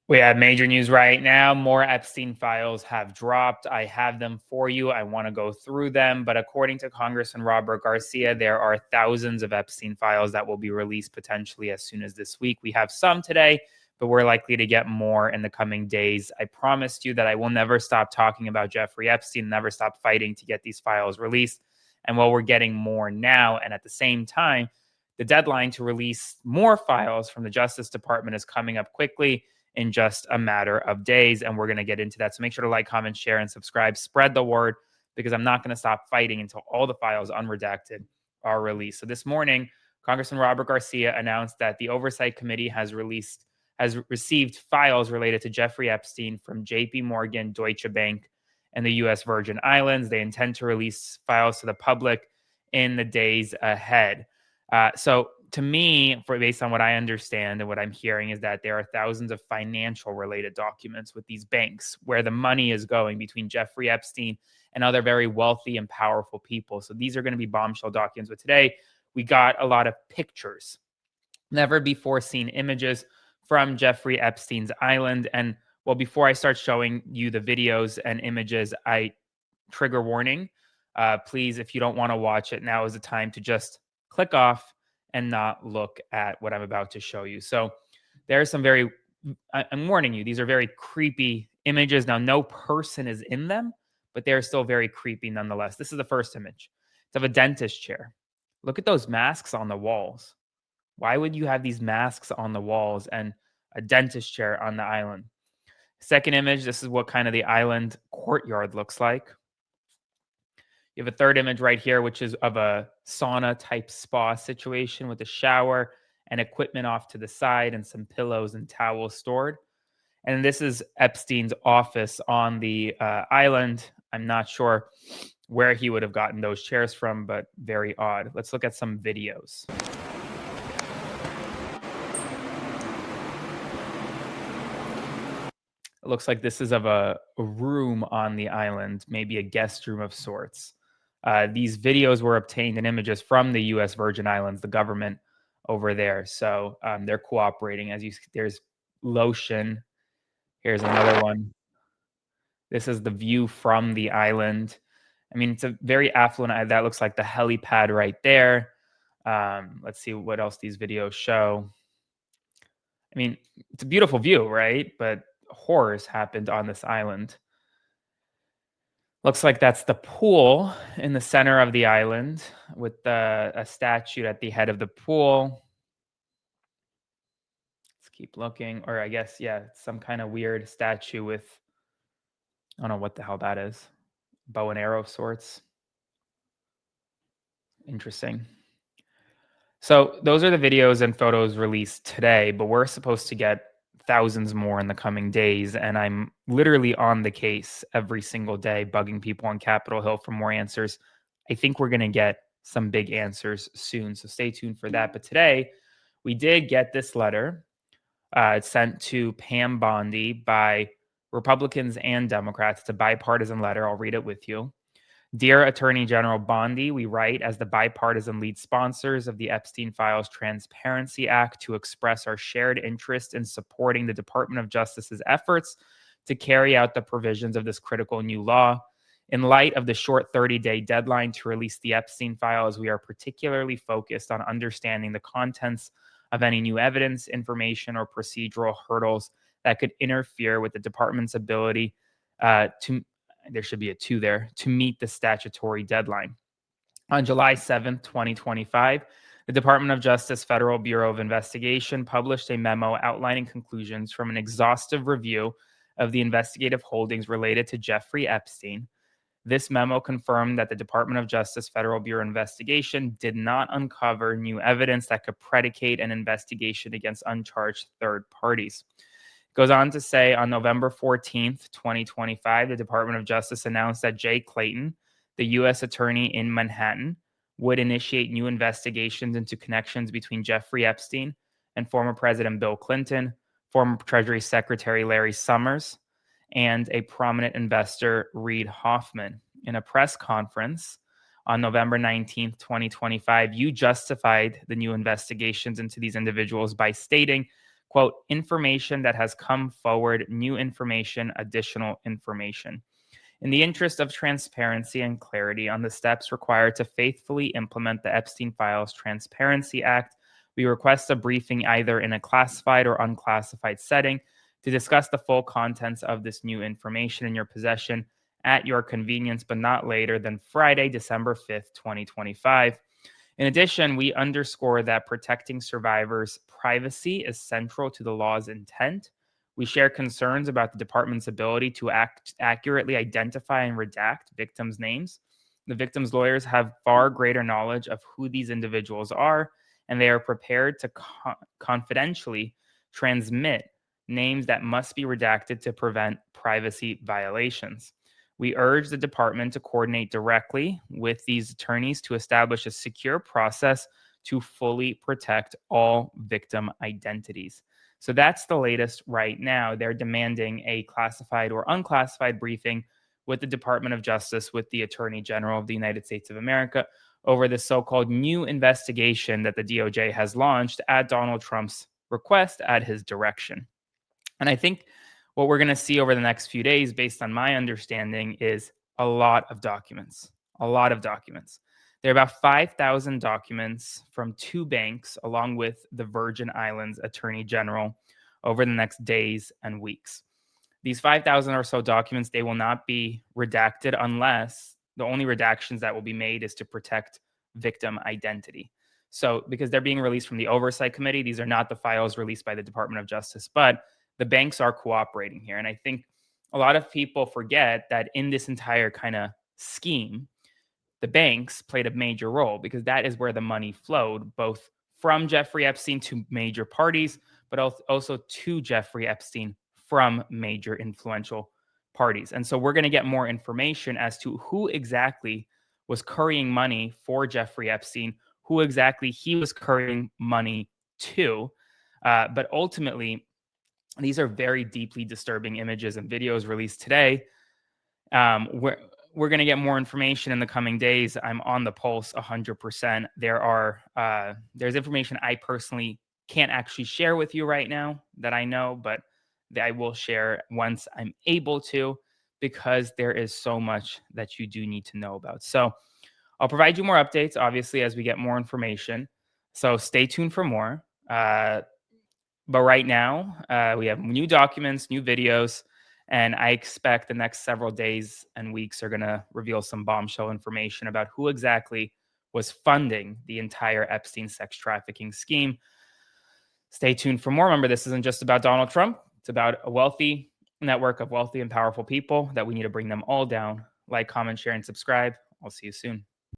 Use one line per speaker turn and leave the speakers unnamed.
We have major news right now. More Epstein files have dropped. I have them for you. I want to go through them. But according to Congressman Robert Garcia, there are thousands of Epstein files that will be released potentially as soon as this week. We have some today, but we're likely to get more in the coming days. I promised you that I will never stop talking about Jeffrey Epstein, never stop fighting to get these files released. And while we're getting more now, and at the same time, the deadline to release more files from the Justice Department is coming up quickly in just a matter of days. And we're going to get into that. So make sure to like, comment, share, and subscribe. Spread the word, because I'm not going to stop fighting until all the files unredacted are released. So this morning, Congressman Robert Garcia announced that the Oversight Committee has received files related to Jeffrey Epstein from JP Morgan, Deutsche Bank, and the U.S. Virgin Islands. They intend to release files to the public in the days ahead. So to me, based on what I understand and what I'm hearing, is that there are thousands of financial related documents with these banks where the money is going between Jeffrey Epstein and other very wealthy and powerful people. So these are going to be bombshell documents. But today we got a lot of pictures, never before seen images from Jeffrey Epstein's island. And well, before I start showing you the videos and images, trigger warning. Please, if you don't want to watch it, now is the time to just click off and not look at what I'm about to show you. So there's some I'm warning you, these are very creepy images. Now, no person is in them, but they're still very creepy nonetheless. This is the first image. It's of a dentist chair. Look at those masks on the walls. Why would you have these masks on the walls and a dentist chair on the island? Second image, this is what kind of the island courtyard looks like. You have a third image right here, which is of a sauna type spa situation with a shower and equipment off to the side and some pillows and towels stored. And this is Epstein's office on the island. I'm not sure where he would have gotten those chairs from, but very odd. Let's look at some videos. It looks like this is of a room on the island, maybe a guest room of sorts. These videos were obtained and images from the U.S. Virgin Islands, the government over there. So they're cooperating. There's lotion. Here's another one. This is the view from the island. I mean, it's a very affluent. That looks like the helipad right there. Let's see what else these videos show. I mean, it's a beautiful view, right? But horrors happened on this island. Looks like that's the pool in the center of the island with a statue at the head of the pool. Let's keep looking. Or I guess, yeah, some kind of weird statue with, I don't know what the hell that is. Bow and arrow of sorts. Interesting. So those are the videos and photos released today, but we're supposed to get thousands more in the coming days. And I'm literally on the case every single day, bugging people on Capitol Hill for more answers. I think we're going to get some big answers soon. So stay tuned for that. But today we did get this letter. It's sent to Pam Bondi by Republicans and Democrats. It's a bipartisan letter. I'll read it with you. Dear Attorney General Bondi, we write as the bipartisan lead sponsors of the Epstein Files Transparency Act to express our shared interest in supporting the Department of Justice's efforts to carry out the provisions of this critical new law. In light of the short 30-day deadline to release the Epstein Files, we are particularly focused on understanding the contents of any new evidence, information, or procedural hurdles that could interfere with the department's ability there should be a 2 there, to meet the statutory deadline. On July 7th, 2025, the Department of Justice Federal Bureau of Investigation published a memo outlining conclusions from an exhaustive review of the investigative holdings related to Jeffrey Epstein. This memo confirmed that the Department of Justice Federal Bureau of Investigation did not uncover new evidence that could predicate an investigation against uncharged third parties. Goes on to say on November 14th, 2025, the Department of Justice announced that Jay Clayton, the U.S. attorney in Manhattan, would initiate new investigations into connections between Jeffrey Epstein and former President Bill Clinton, former Treasury Secretary Larry Summers, and a prominent investor, Reid Hoffman. In a press conference on November 19th, 2025, you justified the new investigations into these individuals by stating, quote, information that has come forward, new information, additional information. In the interest of transparency and clarity on the steps required to faithfully implement the Epstein Files Transparency Act, we request a briefing either in a classified or unclassified setting to discuss the full contents of this new information in your possession at your convenience, but not later than Friday, December 5th, 2025. In addition, we underscore that protecting survivors' privacy is central to the law's intent. We share concerns about the department's ability to accurately identify and redact victims' names. The victims' lawyers have far greater knowledge of who these individuals are, and they are prepared to confidentially transmit names that must be redacted to prevent privacy violations. We urge the department to coordinate directly with these attorneys to establish a secure process to fully protect all victim identities. So that's the latest right now. They're demanding a classified or unclassified briefing with the Department of Justice, with the Attorney General of the United States of America, over the so-called new investigation that the DOJ has launched at Donald Trump's request, at his direction. And I think what we're going to see over the next few days, based on my understanding, is a lot of documents. A lot of documents. There are about 5,000 documents from two banks, along with the Virgin Islands Attorney General, over the next days and weeks. These 5,000 or so documents, they will not be redacted unless the only redactions that will be made is to protect victim identity. So, because they're being released from the Oversight Committee, these are not the files released by the Department of Justice, but the banks are cooperating here. And I think a lot of people forget that in this entire kind of scheme, the banks played a major role, because that is where the money flowed, both from Jeffrey Epstein to major parties, but also to Jeffrey Epstein from major influential parties. And so we're going to get more information as to who exactly was currying money for Jeffrey Epstein, who exactly he was currying money to. But ultimately, these are very deeply disturbing images and videos released today. We're going to get more information in the coming days. I'm on the pulse 100%. There's information I personally can't actually share with you right now that I know, but that I will share once I'm able to, because there is so much that you do need to know about. So I'll provide you more updates, obviously, as we get more information. So stay tuned for more. But right now, we have new documents, new videos, and I expect the next several days and weeks are going to reveal some bombshell information about who exactly was funding the entire Epstein sex trafficking scheme. Stay tuned for more. Remember, this isn't just about Donald Trump. It's about a wealthy network of wealthy and powerful people that we need to bring them all down. Like, comment, share, and subscribe. I'll see you soon.